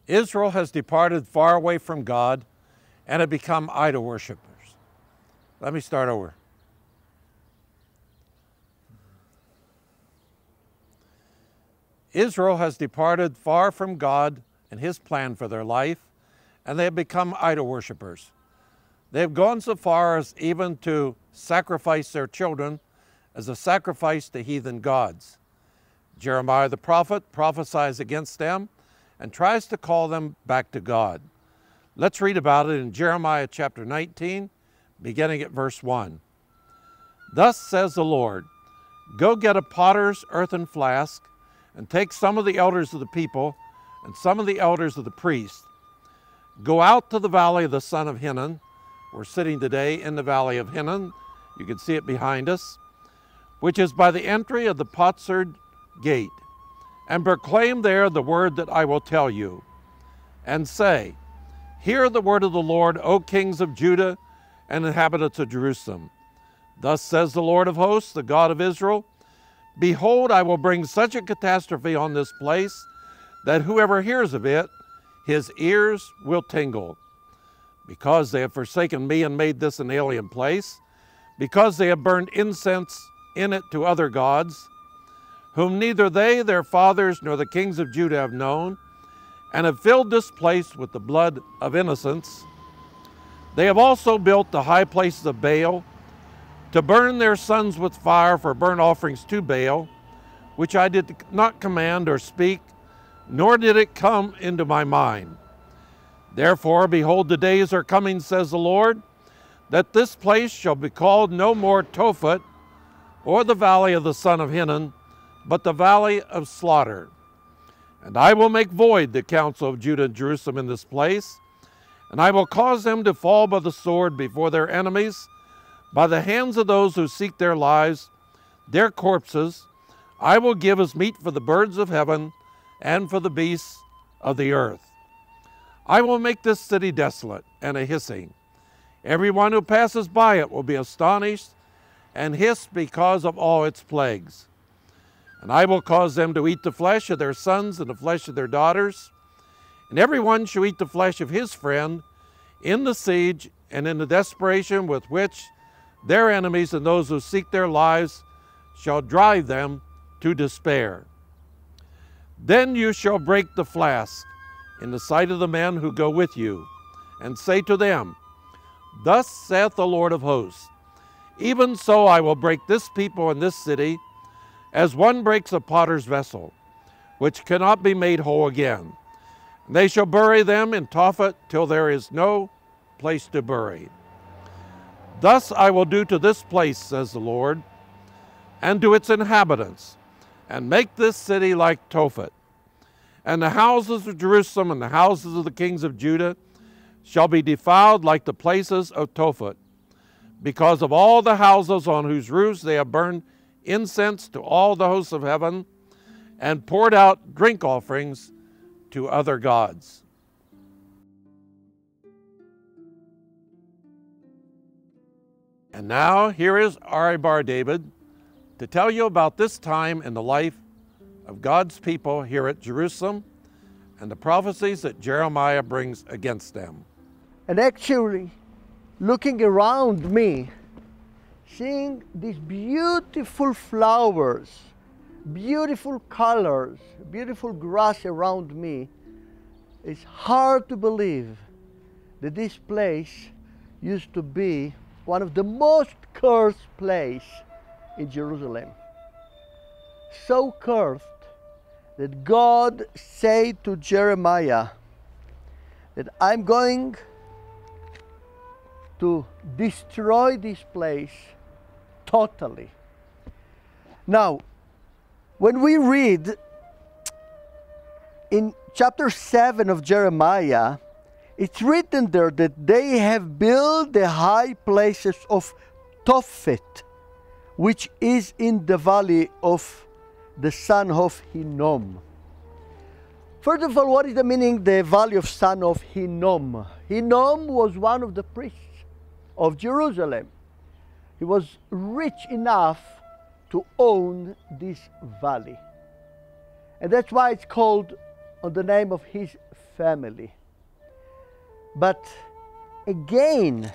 Israel has departed far away from God and have become idol worshippers. Let me start over. Israel has departed far from God and His plan for their life, and they have become idol worshippers. They have gone so far as even to sacrifice their children as a sacrifice to heathen gods. Jeremiah the prophet prophesies against them and tries to call them back to God. Let's read about it in Jeremiah chapter 19, beginning at verse 1. Thus says the Lord, go get a potter's earthen flask, and take some of the elders of the people and some of the elders of the priests. Go out to the valley of the son of Hinnom. We're sitting today in the valley of Hinnom. You can see it behind us, which is by the entry of the potsherd gate, and proclaim there the word that I will tell you, and say, hear the word of the Lord, O kings of Judah and inhabitants of Jerusalem. Thus says the Lord of hosts, the God of Israel, behold, I will bring such a catastrophe on this place that whoever hears of it, his ears will tingle. Because they have forsaken me and made this an alien place, because they have burned incense in it to other gods, whom neither they, their fathers, nor the kings of Judah have known, and have filled this place with the blood of innocents. They have also built the high places of Baal, to burn their sons with fire for burnt offerings to Baal, which I did not command or speak, nor did it come into my mind. Therefore, behold, the days are coming, says the Lord, that this place shall be called no more Tophet, or the valley of the son of Hinnom, but the valley of slaughter. And I will make void the counsel of Judah and Jerusalem in this place, and I will cause them to fall by the sword before their enemies, by the hands of those who seek their lives, their corpses, I will give as meat for the birds of heaven and for the beasts of the earth. I will make this city desolate and a hissing. Everyone who passes by it will be astonished and hiss because of all its plagues. And I will cause them to eat the flesh of their sons and the flesh of their daughters, and everyone shall eat the flesh of his friend in the siege and in the desperation with which their enemies and those who seek their lives shall drive them to despair. Then you shall break the flask in the sight of the men who go with you, and say to them, thus saith the Lord of hosts, even so I will break this people in this city, as one breaks a potter's vessel, which cannot be made whole again. And they shall bury them in Tophet till there is no place to bury. Thus I will do to this place, says the Lord, and to its inhabitants, and make this city like Tophet. And the houses of Jerusalem and the houses of the kings of Judah shall be defiled like the places of Tophet, because of all the houses on whose roofs they have burned incense to all the hosts of heaven, and poured out drink offerings to other gods. And now, here is Arie Bar David to tell you about this time in the life of God's people here at Jerusalem and the prophecies that Jeremiah brings against them. And actually, looking around me, seeing these beautiful flowers, beautiful colors, beautiful grass around me, it's hard to believe that this place used to be one of the most cursed places in Jerusalem. So cursed that God said to Jeremiah that I'm going to destroy this place totally. Now, when we read in chapter 7 of Jeremiah, it's written there that they have built the high places of Tophet, which is in the valley of the son of Hinnom. First of all, what is the meaning, the valley of son of Hinnom? Hinnom was one of the priests of Jerusalem. He was rich enough to own this valley. And that's why it's called on the name of his family. But again,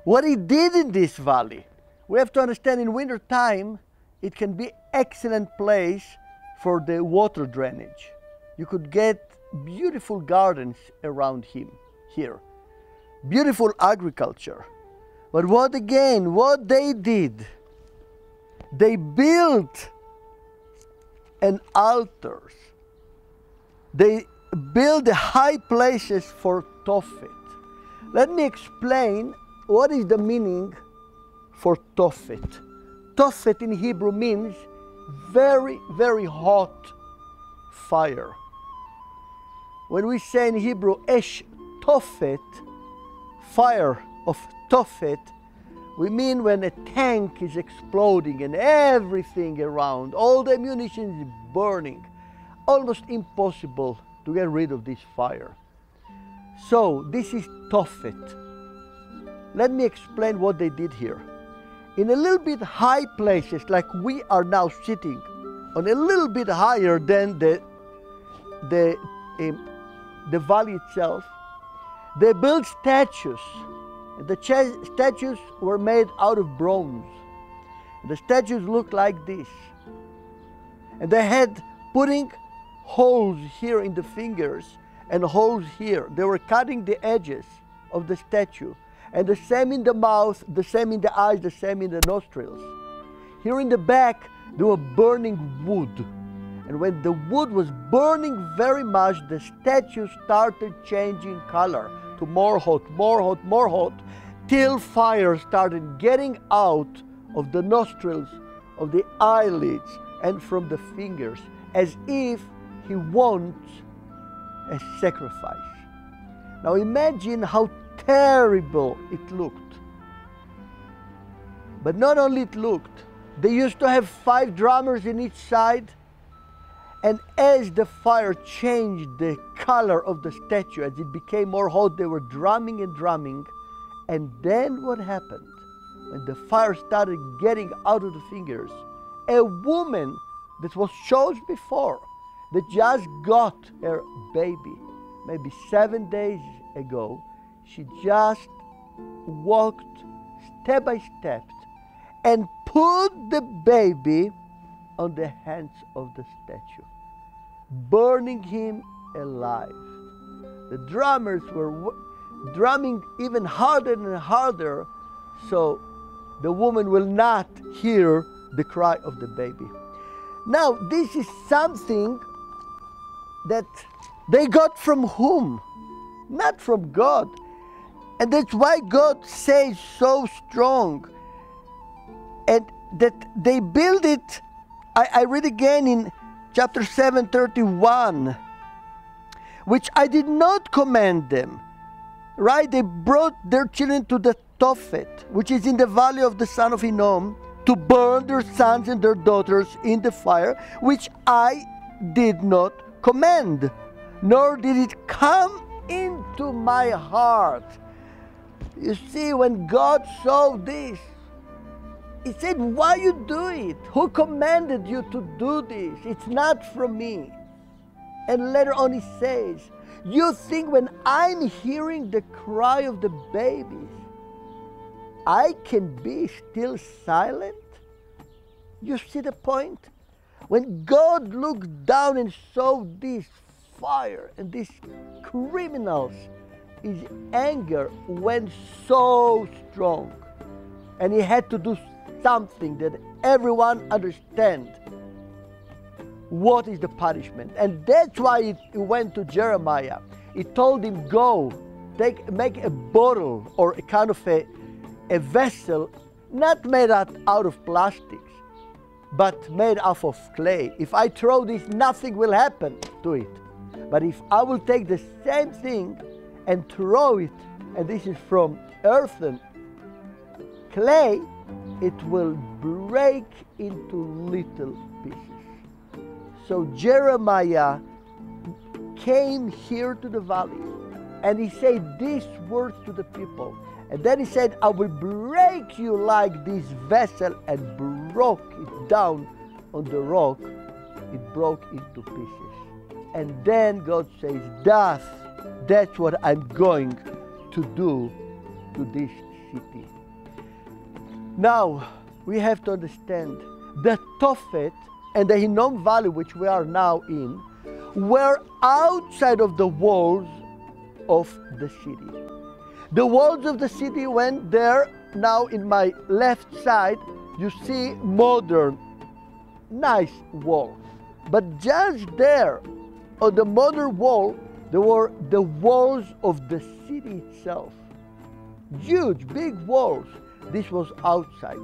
what he did in this valley, we have to understand in winter time, it can be excellent place for the water drainage. You could get beautiful gardens around him here, beautiful agriculture. But what they did, they built an altars. They built the high places for Tophet. Let me explain what is the meaning for Tophet. Tophet in Hebrew means very, very hot fire. When we say in Hebrew, Esh Tophet, fire of Tophet, we mean when a tank is exploding and everything around, all the ammunition is burning. Almost impossible to get rid of this fire. So this is Tophet. Let me explain what they did here. In a little bit high places, like we are now sitting on a little bit higher than the valley itself, they built statues. The statues were made out of bronze. The statues looked like this. And they had putting holes here in the fingers and holes here. They were cutting the edges of the statue. And the same in the mouth, the same in the eyes, the same in the nostrils. Here in the back, they were burning wood. And when the wood was burning very much, the statue started changing color to more hot, more hot, more hot, till fire started getting out of the nostrils, of the eyelids, and from the fingers, as if he wants a sacrifice. Now imagine how terrible it looked. But not only it looked, they used to have 5 drummers in each side, and as the fire changed the color of the statue, as it became more hot, they were drumming and drumming. And then what happened? When the fire started getting out of the fingers, a woman that was shown before, that just got her baby, maybe 7 days ago, she just walked step by step and put the baby on the hands of the statue, burning him alive. The drummers were drumming even harder and harder, so the woman will not hear the cry of the baby. Now, this is something that they got from whom? Not from God. And that's why God says so strong. And that they build it, I read again in chapter 7, 31, which I did not command them. Right? They brought their children to the Tophet, which is in the valley of the son of Hinnom, to burn their sons and their daughters in the fire, which I did not command, nor did it come into my heart. You see, when God saw this, He said, why you do it? Who commanded you to do this? It's not from me. And later on he says, you think when I'm hearing the cry of the babies, I can be still silent? You see the point? When God looked down and saw this fire and these criminals, his anger went so strong. And he had to do something that everyone understands. What is the punishment? And that's why he went to Jeremiah. He told him, go, make a bottle or a kind of a vessel, not made out of plastics, but made out of clay. If I throw this, nothing will happen to it. But if I will take the same thing and throw it, and this is from earthen clay, it will break into little pieces. So Jeremiah came here to the valley and he said these words to the people. And then he said, I will break you like this vessel, and broke it down on the rock. It broke into pieces. And then God says, that's what I'm going to do to this city. Now, we have to understand the Tophet and the Hinnom Valley, which we are now in, were outside of the walls of the city. The walls of the city went there. Now in my left side, you see modern, nice wall. But just there, on the modern wall, there were the walls of the city itself. Huge, big walls. This was outside.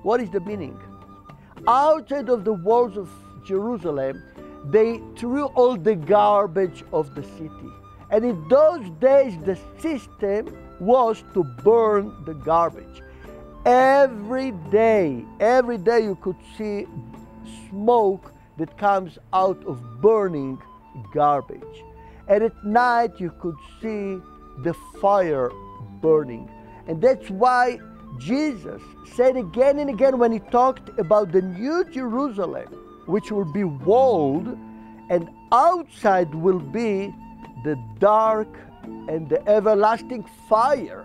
What is the meaning? Outside of the walls of Jerusalem, they threw all the garbage of the city. And in those days, the system was to burn the garbage. Every day you could see smoke that comes out of burning garbage. And at night you could see the fire burning. And that's why Jesus said again and again when he talked about the new Jerusalem, which will be walled, and outside will be the dark and the everlasting fire.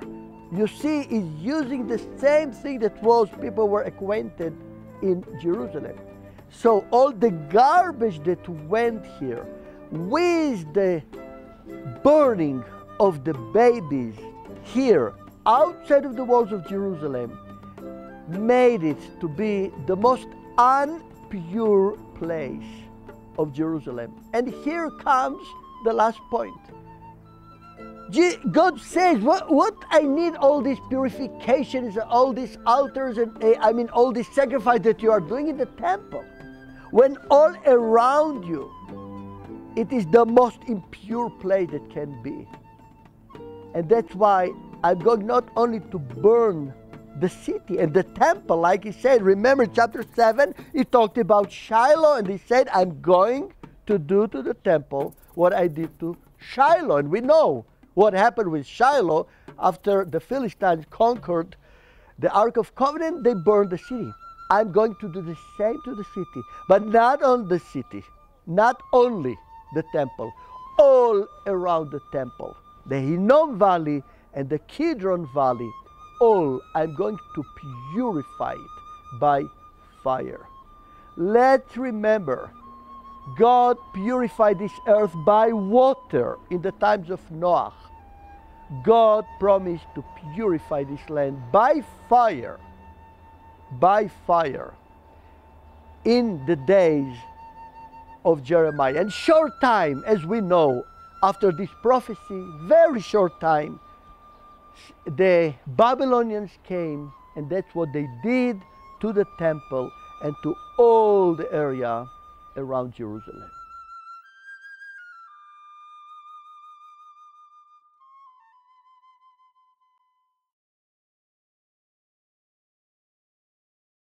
You see, he's using the same thing that people were acquainted in Jerusalem. So all the garbage that went here with the burning of the babies here outside of the walls of Jerusalem made it to be the most unpure place of Jerusalem. And here comes the last point. God says, what I need all these purifications, all these altars, and all this sacrifice that you are doing in the temple, when all around you, it is the most impure place that can be. And that's why I'm going not only to burn the city and the temple, like he said. Remember chapter 7, he talked about Shiloh, and he said, I'm going to do to the temple what I did to Shiloh. And we know what happened with Shiloh after the Philistines conquered the Ark of Covenant. They burned the city. I'm going to do the same to the city, but not on the city, not only the temple, all around the temple, the Hinnom Valley and the Kidron Valley, all I'm going to purify it by fire. Let's remember, God purified this earth by water in the times of Noah. God promised to purify this land by fire in the days of Jeremiah. And short time, as we know, after this prophecy, very short time, the Babylonians came, and that's what they did to the temple and to all the area around Jerusalem.